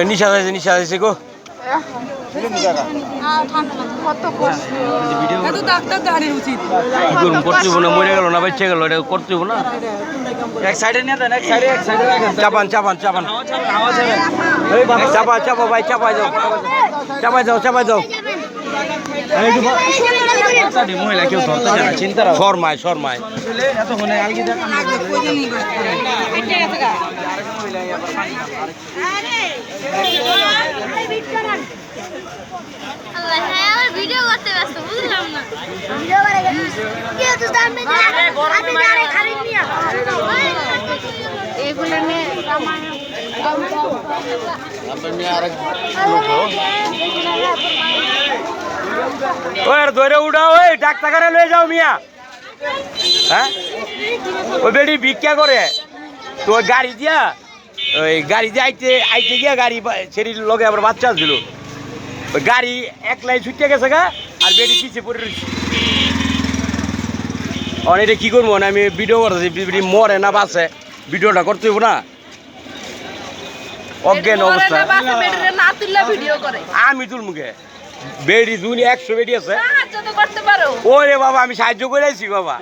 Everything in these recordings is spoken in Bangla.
নিশা আছে গো করতে না মরে গেল না বেঁচে গেল এটা করতে না এক সাইডে নিয়ে দেন এক সাইডে রাখেন চাপান চাপা ভাই চাপাই যাও মহিলা কেউ ধরতে চায় না চিন্তা শর্মায় এতক্ষণে আলগি দেন ভিডিও করতে ব্যস্ত বুঝলাম না ভিডিও করে কি তো দামে আমি আরে খালি নিয়া এগুলো নিয়ে আপনি আরেক ওই ধরে উঠাও ওই ডাক্তারখানে লয়ে যাও মিয়া হ্যাঁ ওই বেডি ভিক্ষা করে তো গাড়ি দিয়ে আইতে গিয়া গাড়ি ছেড়ির লগে আবার বাচ্চা ছিল ওই গাড়ি একলাই ছুটে গেছে গা আর বেডি পিছিয়ে পড়ে রয়েছে এটা কি করবো না আমি ভিডিও করতেছি বেডি মরে না বাঁচে ভিডিওটা করতে হইব না অজ্ঞান অবস্থা আমি তুল মুখে বেডি 100 বেডি আছে ওরে বাবা আমি সাহায্য করে আছি বাবা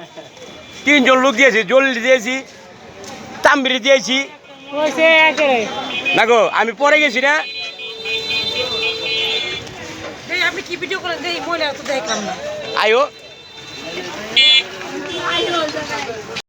3 জন লোক দিয়েছি জলদি দিয়েছি তাম্বিরি দিয়েছি না গো আমি পরে গেছি না আপনি কি ভিডিও করে দেই মহিলা তো দেখলাম না আয়ো